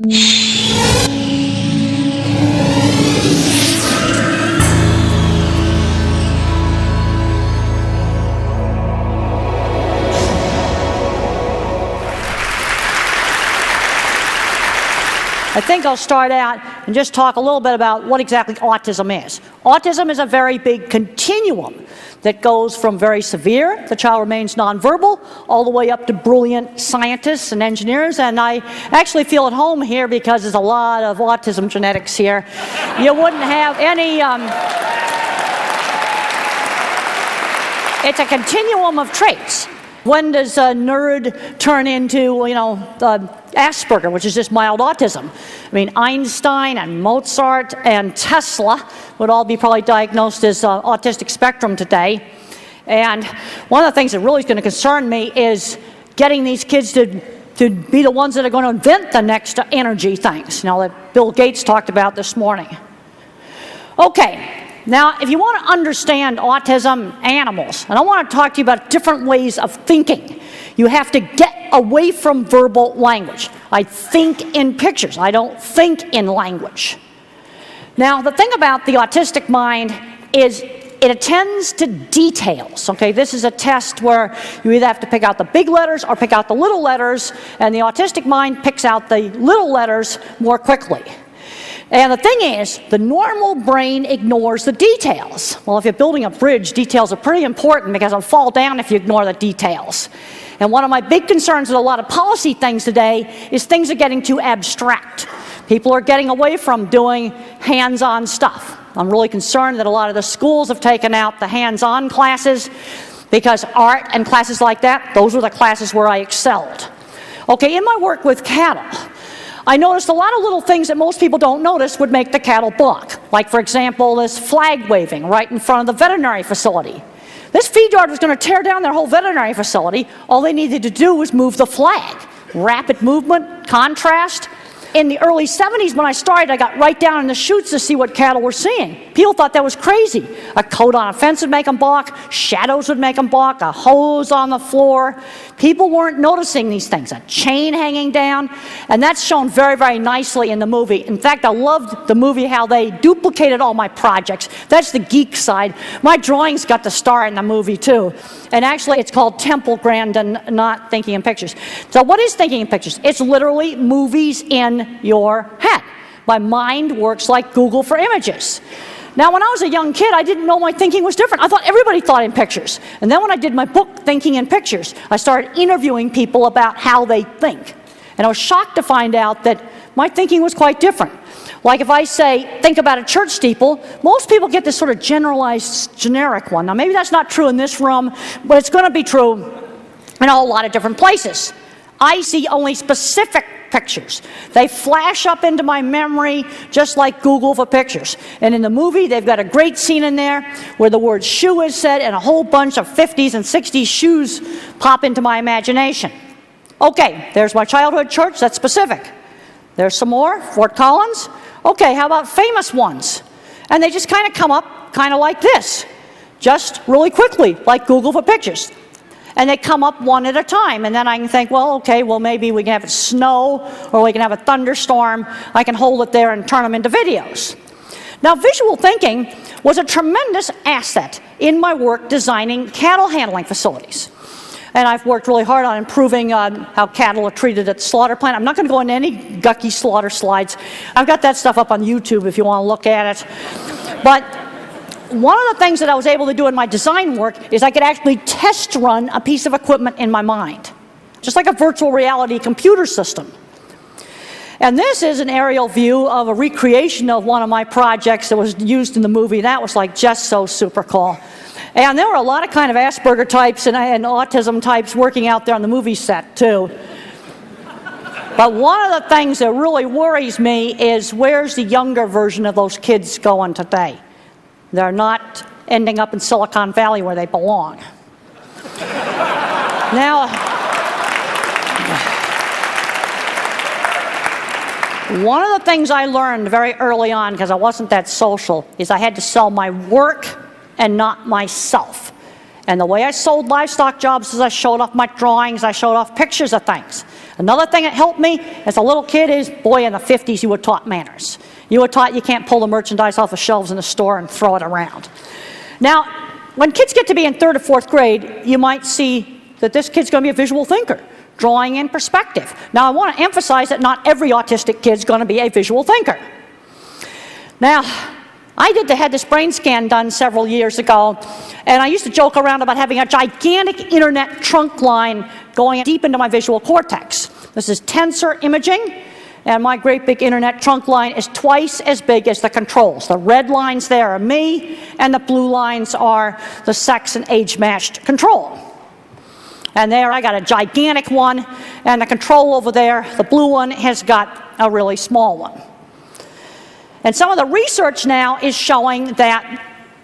I think I'll start out and just talk a little bit about what exactly autism is. Autism is a very big continuum that goes from very severe, the child remains nonverbal, all the way up to brilliant scientists and engineers. And I actually feel at home here because there's a lot of autism genetics here. You wouldn't have any... It's a continuum of traits. When does a nerd turn into, Asperger, which is just mild autism? I mean, Einstein and Mozart and Tesla would all be probably diagnosed as autistic spectrum today. And one of the things that really is going to concern me is getting these kids to be the ones that are going to invent the next energy things, that Bill Gates talked about this morning. Okay. Now, if you want to understand autism animals, and I want to talk to you about different ways of thinking, you have to get away from verbal language. I think in pictures. I don't think in language. Now, the thing about the autistic mind is it attends to details. Okay, this is a test where you either have to pick out the big letters or pick out the little letters, and the autistic mind picks out the little letters more quickly. And the thing is, the normal brain ignores the details. Well, if you're building a bridge, details are pretty important because it'll fall down if you ignore the details. And one of my big concerns with a lot of policy things today is things are getting too abstract. People are getting away from doing hands-on stuff. I'm really concerned that a lot of the schools have taken out the hands-on classes because art and classes like that, those were the classes where I excelled. Okay, in my work with cattle, I noticed a lot of little things that most people don't notice would make the cattle balk. Like, for example, this flag waving right in front of the veterinary facility. This feed yard was going to tear down their whole veterinary facility. All they needed to do was move the flag. Rapid movement, contrast. In the early 70s when I started, I got right down in the chutes to see what cattle were seeing. People thought that was crazy. A coat on a fence would make them balk. Shadows would make them balk. A hose on the floor. People weren't noticing these things. A chain hanging down. And that's shown very, very nicely in the movie. In fact, I loved the movie how they duplicated all my projects. That's the geek side. My drawings got the star in the movie too. And actually, it's called TempleGrandin, not Thinking in Pictures. So what is Thinking in Pictures? It's literally movies in your head. My mind works like Google for images. Now, when I was a young kid, I didn't know my thinking was different. I thought everybody thought in pictures. And then when I did my book, Thinking in Pictures, I started interviewing people about how they think. And I was shocked to find out that my thinking was quite different. Like if I say, think about a church steeple, most people get this sort of generalized, generic one. Now, maybe that's not true in this room, but it's going to be true in a whole lot of different places. I see only specific pictures. They flash up into my memory just like Google for pictures. And in the movie, they've got a great scene in there where the word shoe is said and a whole bunch of 50s and 60s shoes pop into my imagination. Okay, there's my childhood church, that's specific. There's some more, Fort Collins. Okay, how about famous ones? And they just kind of come up kind of like this, just really quickly, like Google for pictures. And they come up one at a time, and then I can think, well, okay, well, maybe we can have it snow, or we can have a thunderstorm. I can hold it there and turn them into videos. Now, visual thinking was a tremendous asset in my work designing cattle handling facilities. And I've worked really hard on improving how cattle are treated at the slaughter plant. I'm not going to go into any gucky slaughter slides. I've got that stuff up on YouTube if you want to look at it. But one of the things that I was able to do in my design work is I could actually test run a piece of equipment in my mind, just like a virtual reality computer system. And this is an aerial view of a recreation of one of my projects that was used in the movie. That was like just so super cool. And there were a lot of kind of Asperger types and autism types working out there on the movie set too. But one of the things that really worries me is where's the younger version of those kids going today? They're not ending up in Silicon Valley where they belong. Now, one of the things I learned very early on, because I wasn't that social, is I had to sell my work and not myself. And the way I sold livestock jobs is I showed off my drawings, I showed off pictures of things. Another thing that helped me as a little kid is, boy, in the 50s, you were taught manners. You were taught you can't pull the merchandise off the shelves in the store and throw it around. Now, when kids get to be in 3rd or 4th grade, you might see that this kid's going to be a visual thinker, drawing in perspective. Now, I want to emphasize that not every autistic kid's going to be a visual thinker. Now, I had this brain scan done several years ago, and I used to joke around about having a gigantic internet trunk line going deep into my visual cortex. This is tensor imaging, and my great big internet trunk line is twice as big as the controls. The red lines there are me, and the blue lines are the sex and age-matched control. And there I got a gigantic one, and the control over there, the blue one, has got a really small one. And some of the research now is showing that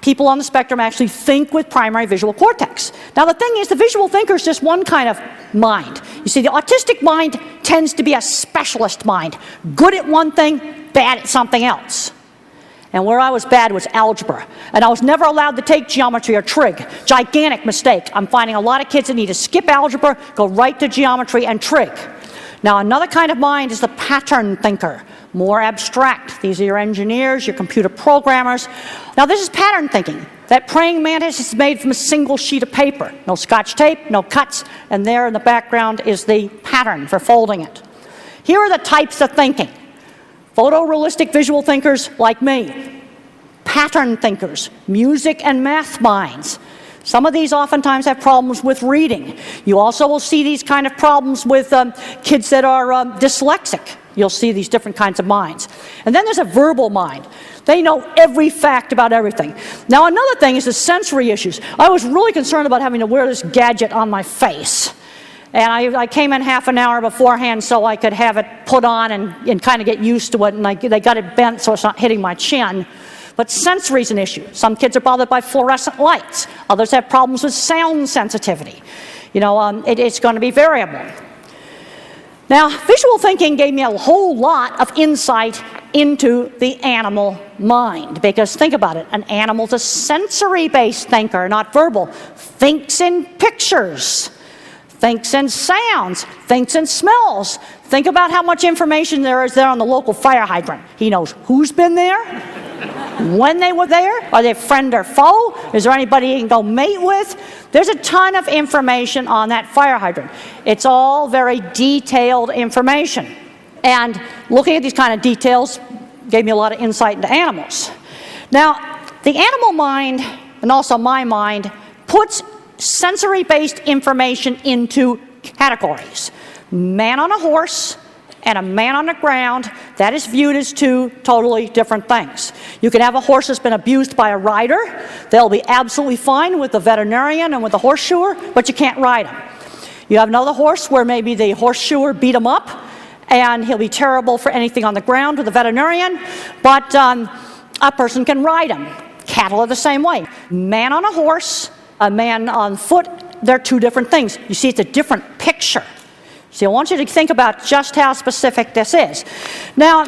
people on the spectrum actually think with primary visual cortex. Now the thing is, the visual thinker is just one kind of mind. You see, the autistic mind tends to be a specialist mind. Good at one thing, bad at something else. And where I was bad was algebra. And I was never allowed to take geometry or trig. Gigantic mistake. I'm finding a lot of kids that need to skip algebra, go right to geometry and trig. Now another kind of mind is the pattern thinker. More abstract. These are your engineers, your computer programmers. Now this is pattern thinking. That praying mantis is made from a single sheet of paper. No scotch tape, no cuts, and there in the background is the pattern for folding it. Here are the types of thinking. Photorealistic visual thinkers like me. Pattern thinkers, music and math minds. Some of these oftentimes have problems with reading. You also will see these kind of problems with kids that are dyslexic. You'll see these different kinds of minds. And then there's a verbal mind. They know every fact about everything. Now another thing is the sensory issues. I was really concerned about having to wear this gadget on my face. And I came in half an hour beforehand so I could have it put on and kind of get used to it. And they got it bent so it's not hitting my chin. But sensory is an issue. Some kids are bothered by fluorescent lights. Others have problems with sound sensitivity. You know, it's going to be variable. Now, visual thinking gave me a whole lot of insight into the animal mind. Because think about it, an animal's a sensory-based thinker, not verbal. Thinks in pictures, thinks in sounds, thinks in smells. Think about how much information there is there on the local fire hydrant. He knows who's been there, when they were there, are they friend or foe? Is there anybody he can go mate with? There's a ton of information on that fire hydrant. It's all very detailed information. And looking at these kind of details gave me a lot of insight into animals. Now, the animal mind, and also my mind, puts sensory-based information into categories. Man on a horse and a man on the ground, that is viewed as two totally different things. You can have a horse that's been abused by a rider. They'll be absolutely fine with the veterinarian and with the horseshoer, but you can't ride him. You have another horse where maybe the horseshoer beat him up, and he'll be terrible for anything on the ground with the veterinarian, but a person can ride him. Cattle are the same way. Man on a horse, a man on foot, they're two different things. You see, it's a different picture. See, I want you to think about just how specific this is. Now,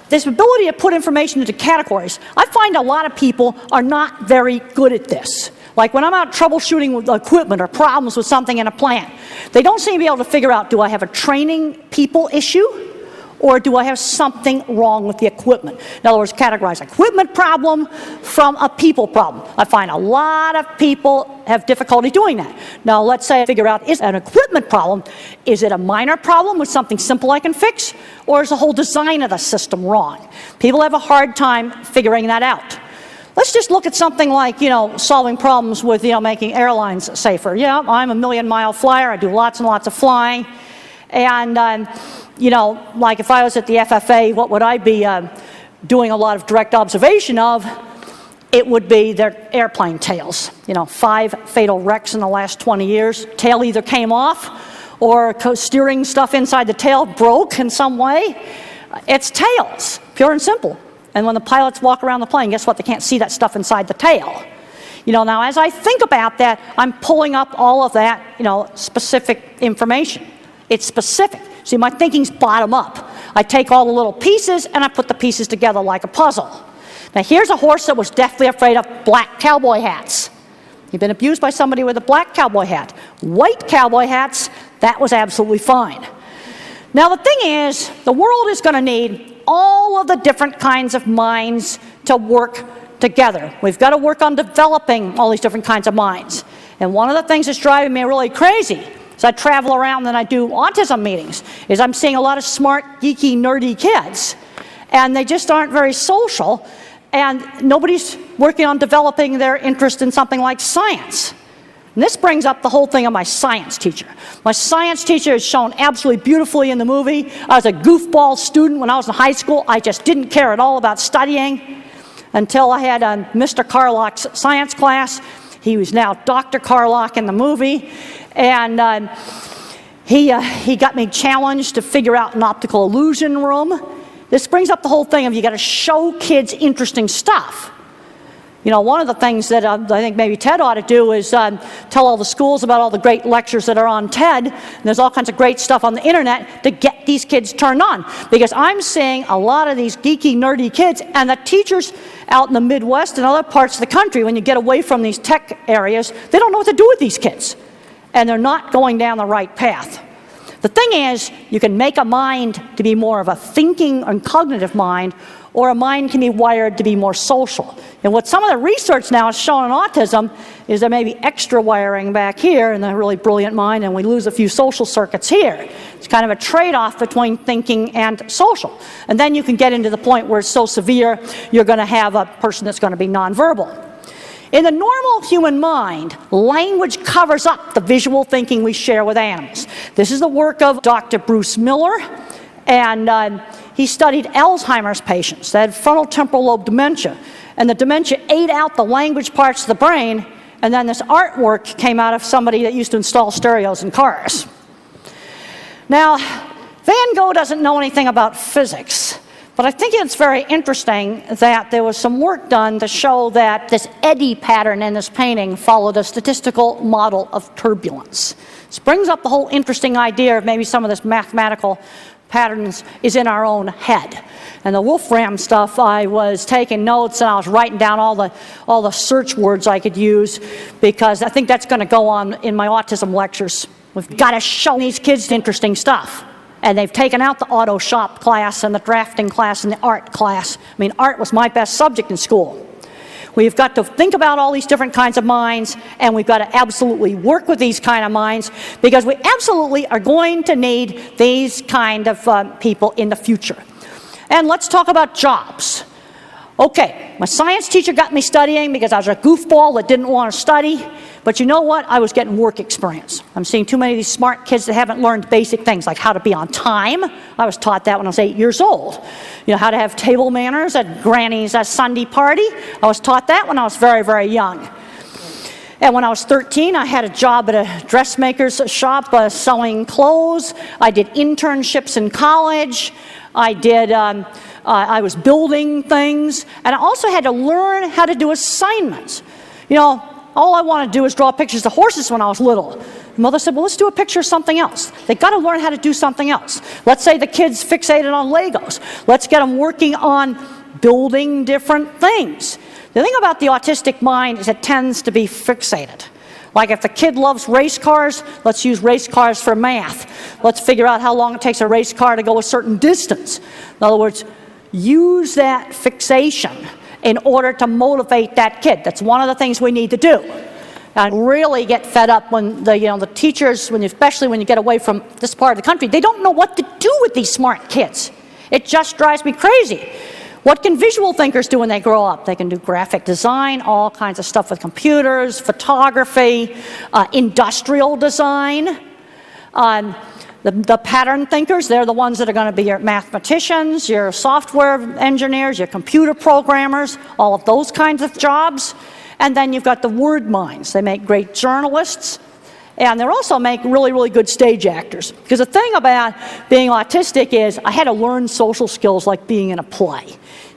this ability to put information into categories, I find a lot of people are not very good at this. Like when I'm out troubleshooting with equipment or problems with something in a plant, they don't seem to be able to figure out, do I have a training people issue? Or do I have something wrong with the equipment? In other words, categorize equipment problem from a people problem. I find a lot of people have difficulty doing that. Now, let's say I figure out, is it an equipment problem? Is it a minor problem with something simple I can fix? Or is the whole design of the system wrong? People have a hard time figuring that out. Let's just look at something like, solving problems with, making airlines safer. Yeah, I'm a million-mile flyer. I do lots and lots of flying. And like if I was at the FFA, what would I be doing a lot of direct observation of? It would be their airplane tails. 5 fatal wrecks in the last 20 years. Tail either came off or steering stuff inside the tail broke in some way. It's tails, pure and simple. And when the pilots walk around the plane, guess what? They can't see that stuff inside the tail. Now as I think about that, I'm pulling up all of that, specific information. It's specific. See, my thinking's bottom up. I take all the little pieces and I put the pieces together like a puzzle. Now here's a horse that was deathly afraid of black cowboy hats. He'd been abused by somebody with a black cowboy hat. White cowboy hats, that was absolutely fine. Now the thing is, the world is going to need all of the different kinds of minds to work together. We've got to work on developing all these different kinds of minds. And one of the things that's driving me really crazy as I travel around and I do autism meetings is I'm seeing a lot of smart, geeky, nerdy kids, and they just aren't very social, and nobody's working on developing their interest in something like science. And this brings up the whole thing of my science teacher. My science teacher is shown absolutely beautifully in the movie. I was a goofball student when I was in high school. I just didn't care at all about studying until I had Mr. Carlock's science class. He was now Dr. Carlock in the movie. And he got me challenged to figure out an optical illusion room. This brings up the whole thing of you got to show kids interesting stuff. You know, one of the things that I think maybe TED ought to do is tell all the schools about all the great lectures that are on TED. And there's all kinds of great stuff on the internet to get these kids turned on. Because I'm seeing a lot of these geeky, nerdy kids, and the teachers out in the Midwest and other parts of the country, when you get away from these tech areas, they don't know what to do with these kids. And they're not going down the right path. The thing is, you can make a mind to be more of a thinking and cognitive mind, or a mind can be wired to be more social. And what some of the research now has shown in autism is there may be extra wiring back here in the really brilliant mind, and we lose a few social circuits here. It's kind of a trade-off between thinking and social. And then you can get into the point where it's so severe, you're going to have a person that's going to be nonverbal. In the normal human mind, language covers up the visual thinking we share with animals. This is the work of Dr. Bruce Miller, and he studied Alzheimer's patients that had frontal temporal lobe dementia, and the dementia ate out the language parts of the brain, and then this artwork came out of somebody that used to install stereos in cars. Now, Van Gogh doesn't know anything about physics, but I think it's very interesting that there was some work done to show that this eddy pattern in this painting followed a statistical model of turbulence. This brings up the whole interesting idea of maybe some of this mathematical patterns is in our own head. And the Wolfram stuff, I was taking notes and I was writing down all the search words I could use, because I think that's going to go on in my autism lectures. We've got to show these kids interesting stuff. And they've taken out the auto shop class and the drafting class and the art class. I mean, art was my best subject in school. We've got to think about all these different kinds of minds, and we've got to absolutely work with these kind of minds, because we absolutely are going to need these kind of people in the future. And let's talk about jobs. Okay, my science teacher got me studying because I was a goofball that didn't want to study. But you know what? I was getting work experience. I'm seeing too many of these smart kids that haven't learned basic things like how to be on time. I was taught that when I was 8 years old. You know, how to have table manners at Granny's Sunday party. I was taught that when I was very, very young. And when I was 13, I had a job at a dressmaker's shop selling clothes. I did internships in college. I was building things. And I also had to learn how to do assignments. You know, all I wanted to do was draw pictures of horses when I was little. Mother said, well, let's do a picture of something else. They got to learn how to do something else. Let's say the kid's fixated on Legos. Let's get them working on building different things. The thing about the autistic mind is it tends to be fixated. Like if the kid loves race cars, let's use race cars for math. Let's figure out how long it takes a race car to go a certain distance. In other words, use that fixation in order to motivate that kid. That's one of the things we need to do. And really get fed up when the teachers, especially when you get away from this part of the country, they don't know what to do with these smart kids. It just drives me crazy. What can visual thinkers do when they grow up? They can do graphic design, all kinds of stuff with computers, photography, industrial design. The pattern thinkers, they're the ones that are going to be your mathematicians, your software engineers, your computer programmers, all of those kinds of jobs. And then you've got the word minds. They make great journalists, and they also make really, really good stage actors. Because the thing about being autistic is I had to learn social skills like being in a play.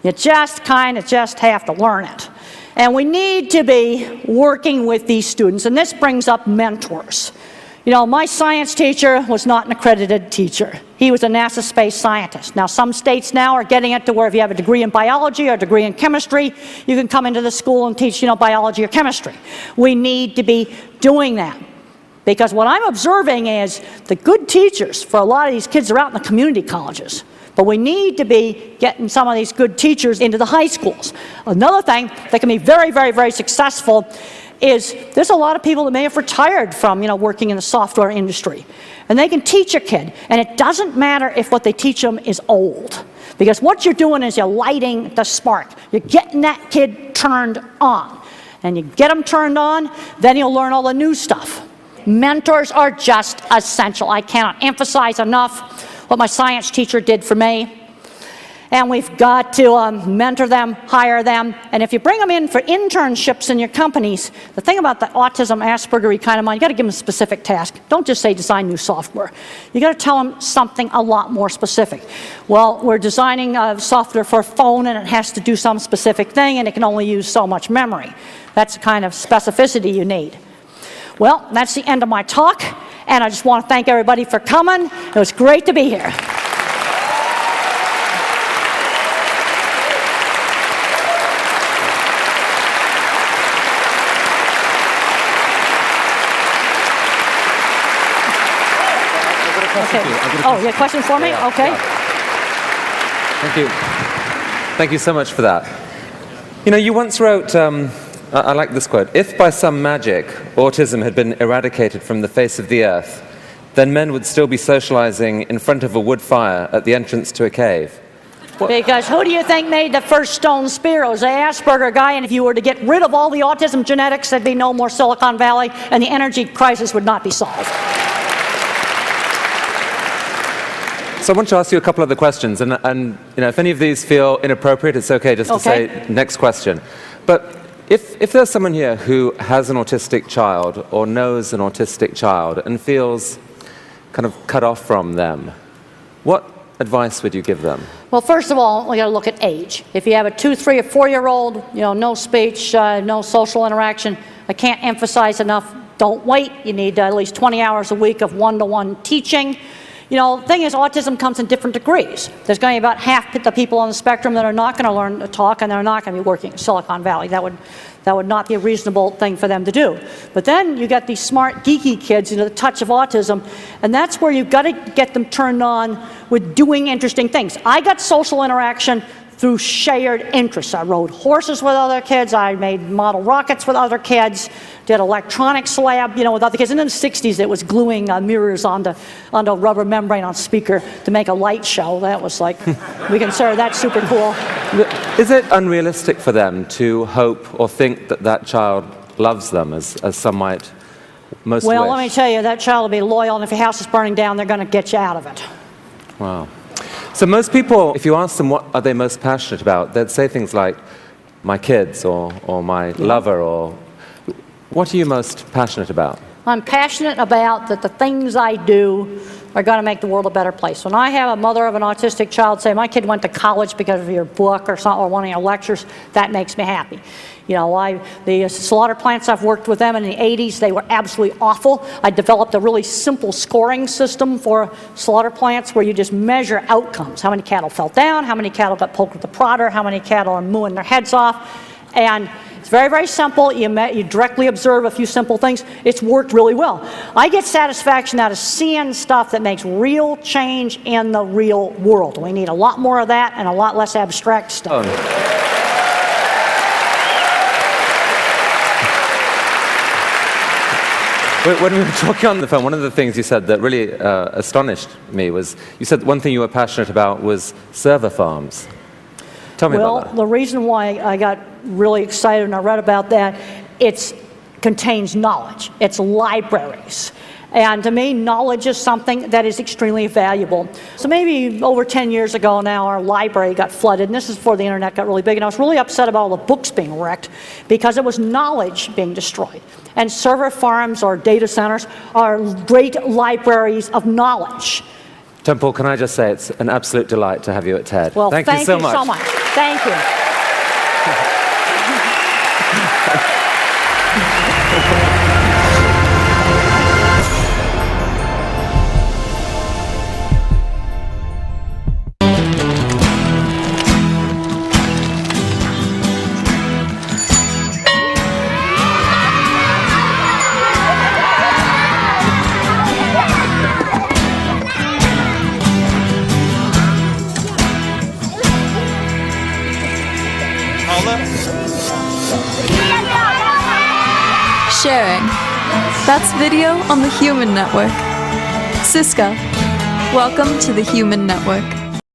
You just have to learn it. And we need to be working with these students, and this brings up mentors. You know, my science teacher was not an accredited teacher. He was a NASA space scientist. Now, some states now are getting it to where if you have a degree in biology or a degree in chemistry, you can come into the school and teach, biology or chemistry. We need to be doing that. Because what I'm observing is the good teachers for a lot of these kids are out in the community colleges. But we need to be getting some of these good teachers into the high schools. Another thing that can be very, very, very successful is there's a lot of people that may have retired from, working in the software industry. And they can teach a kid. And it doesn't matter if what they teach them is old. Because what you're doing is you're lighting the spark. You're getting that kid turned on. And you get them turned on, then you'll learn all the new stuff. Mentors are just essential. I cannot emphasize enough what my science teacher did for me. And we've got to mentor them, hire them. And if you bring them in for internships in your companies, the thing about the autism, Asperger kind of mind, you got to give them a specific task. Don't just say design new software. You got to tell them something a lot more specific. Well, we're designing software for a phone, and it has to do some specific thing, and it can only use so much memory. That's the kind of specificity you need. Well, that's the end of my talk, and I just want to thank everybody for coming. It was great to be here. Okay. Oh, you have a question for me? Yeah. Okay. Yeah. Thank you. Thank you so much for that. You once wrote, I like this quote, "If by some magic autism had been eradicated from the face of the earth, then men would still be socializing in front of a wood fire at the entrance to a cave." Because who do you think made the first stone spear? It was the Asperger guy, and if you were to get rid of all the autism genetics, there'd be no more Silicon Valley, and the energy crisis would not be solved. So I want to ask you a couple other questions, and if any of these feel inappropriate, it's okay just to say next question. But if there's someone here who has an autistic child or knows an autistic child and feels kind of cut off from them, what advice would you give them? Well, first of all, we got to look at age. If you have a 2, 3, or 4-year-old, no speech, no social interaction, I can't emphasize enough, don't wait. You need at least 20 hours a week of one-to-one teaching. The thing is, autism comes in different degrees. There's going to be about half the people on the spectrum that are not going to learn to talk, and they're not going to be working in Silicon Valley. That would not be a reasonable thing for them to do. But then you got these smart, geeky kids, the touch of autism, and that's where you've got to get them turned on with doing interesting things. I got social interaction through shared interests. I rode horses with other kids. I made model rockets with other kids. Did electronics lab, with other kids. And in the 60s, it was gluing mirrors onto a rubber membrane on speaker to make a light show. That was like, we consider that super cool. Is it unrealistic for them to hope or think that that child loves them, as some might most wish? Well, let me tell you, that child will be loyal, and if your house is burning down, they're going to get you out of it. Wow. So most people, if you ask them what are they most passionate about, they'd say things like, my kids, or my lover, or what are you most passionate about? I'm passionate about that the things I do are going to make the world a better place. When I have a mother of an autistic child say, my kid went to college because of your book or something, or one of your lectures, that makes me happy. The slaughter plants, I've worked with them in the 80s. They were absolutely awful. I developed a really simple scoring system for slaughter plants where you just measure outcomes. How many cattle fell down, how many cattle got poked with the prodder, how many cattle are mooing their heads off. And it's very, very simple. You directly observe a few simple things. It's worked really well. I get satisfaction out of seeing stuff that makes real change in the real world. We need a lot more of that and a lot less abstract stuff. When we were talking on the phone, one of the things you said that really astonished me was, you said one thing you were passionate about was server farms. Tell me about that. Well, the reason why I got really excited and I read about that, it contains knowledge. It's libraries. And to me, knowledge is something that is extremely valuable. So maybe over 10 years ago now, our library got flooded, and this is before the internet got really big, and I was really upset about all the books being wrecked because it was knowledge being destroyed. And server farms or data centers are great libraries of knowledge. Temple, can I just say it's an absolute delight to have you at TED. Well, thank you so much. Thank you. Sharing. That's video on the Human Network. Siska, welcome to the Human Network.